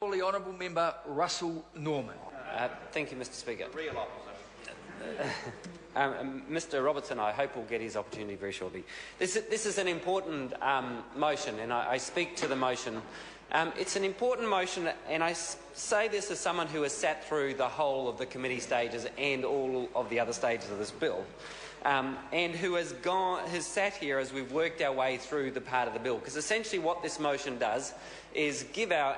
The Honourable Member Russell Norman. Thank you, Mr Speaker. Mr Robertson, I hope will get his opportunity very shortly. This is an important motion, and I speak to the motion. It's an important motion, and I say this as someone who has sat through the whole of the committee stages and all of the other stages of this bill, and who has sat here as we've worked our way through the part of the bill. Because essentially what this motion does is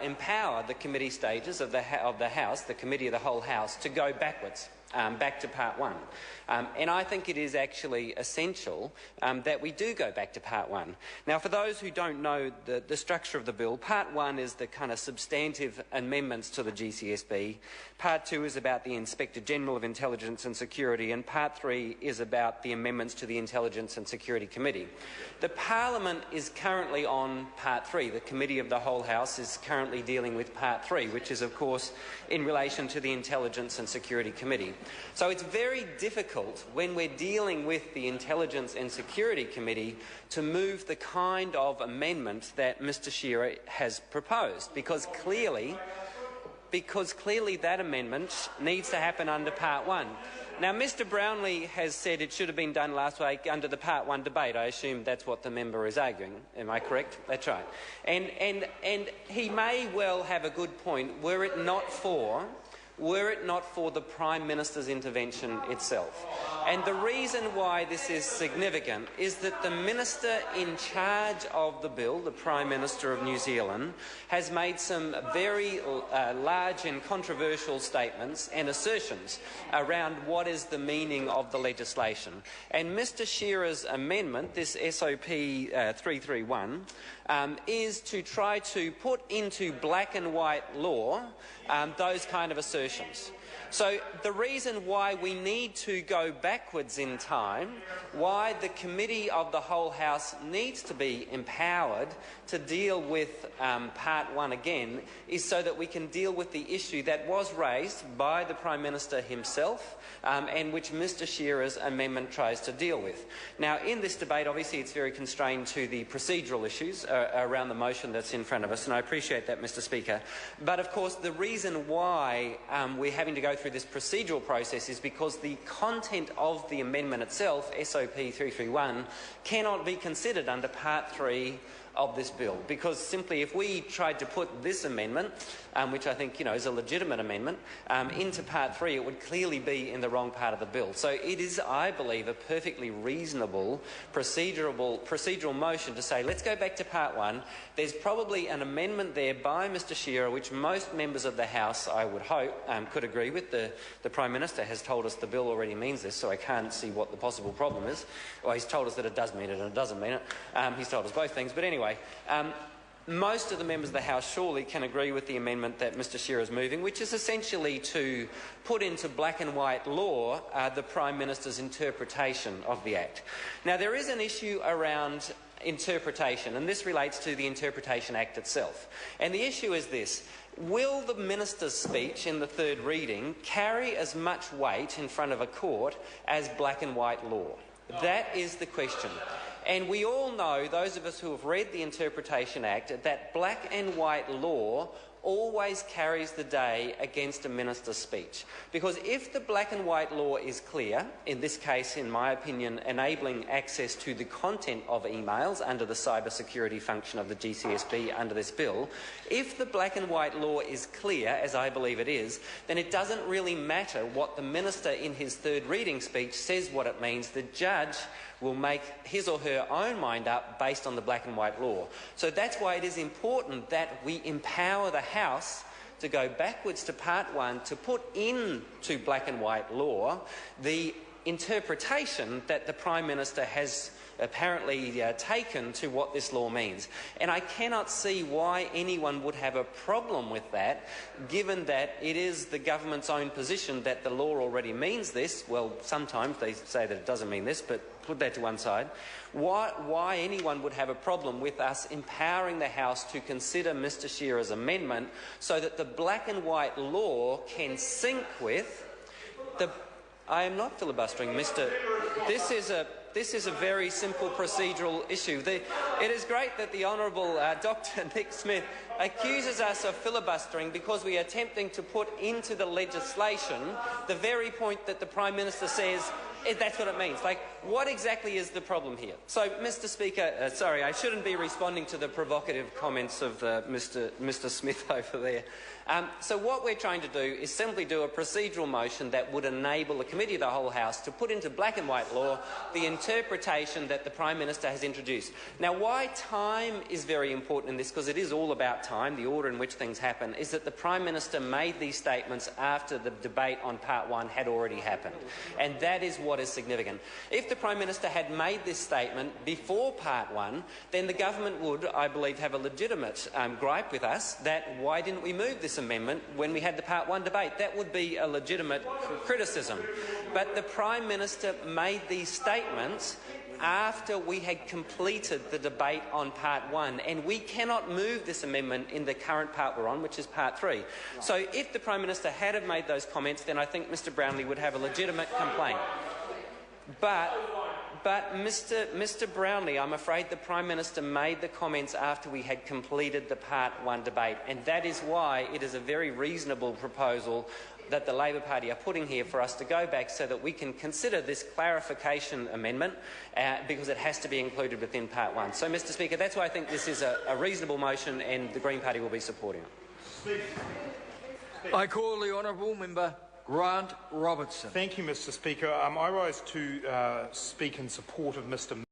empower the committee stages of the House, the committee of the whole House, to go backwards. Back to Part 1. And I think it is actually essential that we do go back to Part 1. Now, for those who don't know the structure of the bill, Part 1 is the kind of substantive amendments to the GCSB. Part 2 is about the Inspector General of Intelligence and Security, and Part 3 is about the amendments to the Intelligence and Security Committee. The Parliament is currently on Part 3. The Committee of the whole House is currently dealing with Part 3, which is, of course, in relation to the Intelligence and Security Committee. So it's very difficult when we're dealing with the Intelligence and Security Committee to move the kind of amendment that Mr Shearer has proposed, because clearly that amendment needs to happen under Part 1. Now, Mr Brownlee has said it should have been done last week under the Part 1 debate. I assume that's what the member is arguing. Am I correct? That's right. And he may well have a good point were it not for the Prime Minister's intervention itself. And the reason why this is significant is that the Minister in charge of the bill, the Prime Minister of New Zealand, has made some very large and controversial statements and assertions around what is the meaning of the legislation. And Mr Shearer's amendment, this SOP 331, is to try to put into black and white law those kind of assertions. So the reason why we need to go backwards in time, why the Committee of the whole House needs to be empowered to deal with Part 1 again, is so that we can deal with the issue that was raised by the Prime Minister himself and which Mr Shearer's amendment tries to deal with. Now, in this debate, obviously it's very constrained to the procedural issues around the motion that's in front of us, and I appreciate that, Mr Speaker. But, of course, the reason why we're having to go through this procedural process is because the content of the amendment itself, SOP 331, cannot be considered under Part 3 of this bill, because simply if we tried to put this amendment, which I think is a legitimate amendment, into Part 3, it would clearly be in the wrong part of the bill. So it is, I believe, a perfectly reasonable procedural motion to say, let's go back to Part 1. There's probably an amendment there by Mr Shearer which most members of the House, I would hope, could agree with. The Prime Minister has told us the bill already means this, so I can't see what the possible problem is. Well, he's told us that it does mean it and it doesn't mean it. He's told us both things. But anyway, most of the members of the House surely can agree with the amendment that Mr Shearer is moving, which is essentially to put into black and white law the Prime Minister's interpretation of the Act. Now, there is an issue around interpretation, and this relates to the Interpretation Act itself. And the issue is this: will the Minister's speech in the third reading carry as much weight in front of a court as black and white law? That is the question. And we all know, those of us who have read the Interpretation Act, that black and white law always carries the day against a minister's speech. Because if the black and white law is clear, in this case, in my opinion, enabling access to the content of emails under the cybersecurity function of the GCSB under this bill, if the black and white law is clear, as I believe it is, then it doesn't really matter what the minister in his third reading speech says what it means. The judge will make his or her own mind up based on the black and white law. So that's why it is important that we empower the House to go backwards to Part 1 to put into black and white law the interpretation that the Prime Minister has apparently taken to what this law means. And I cannot see why anyone would have a problem with that, given that it is the government's own position that the law already means this. Well, sometimes they say that it doesn't mean this, but put that to one side. Why anyone would have a problem with us empowering the House to consider Mr Shearer's amendment so that the black and white law can sync with the... I am not filibustering, Mr. This is a very simple procedural issue. It is great that the Honourable Dr Nick Smith accuses us of filibustering because we are attempting to put into the legislation the very point that the Prime Minister says that's what it means. Like, what exactly is the problem here? So, Mr Speaker, sorry, I shouldn't be responding to the provocative comments of Mr Smith over there. So what we're trying to do is simply do a procedural motion that would enable the Committee of the Whole House to put into black and white law the interpretation that the Prime Minister has introduced. Now, why time is very important in this, because it is all about time, the order in which things happen, is that the Prime Minister made these statements after the debate on Part 1 had already happened. And that is what is significant. If the Prime Minister had made this statement before Part 1, then the government would, I believe, have a legitimate gripe with us that why didn't we move this amendment when we had the Part 1 debate? That would be a legitimate criticism. But the Prime Minister made these statements after we had completed the debate on Part 1, and we cannot move this amendment in the current part we're on, which is Part 3. So if the Prime Minister had have made those comments, then I think Mr Brownlee would have a legitimate complaint. But Mr Brownlee, I'm afraid the Prime Minister made the comments after we had completed the Part 1 debate, and that is why it is a very reasonable proposal that the Labor Party are putting here for us to go back so that we can consider this clarification amendment because it has to be included within Part 1. So, Mr Speaker, that's why I think this is a reasonable motion and the Green Party will be supporting it. I call the Honourable Member Grant Robertson. Thank you, Mr Speaker. I rise to speak in support of Mr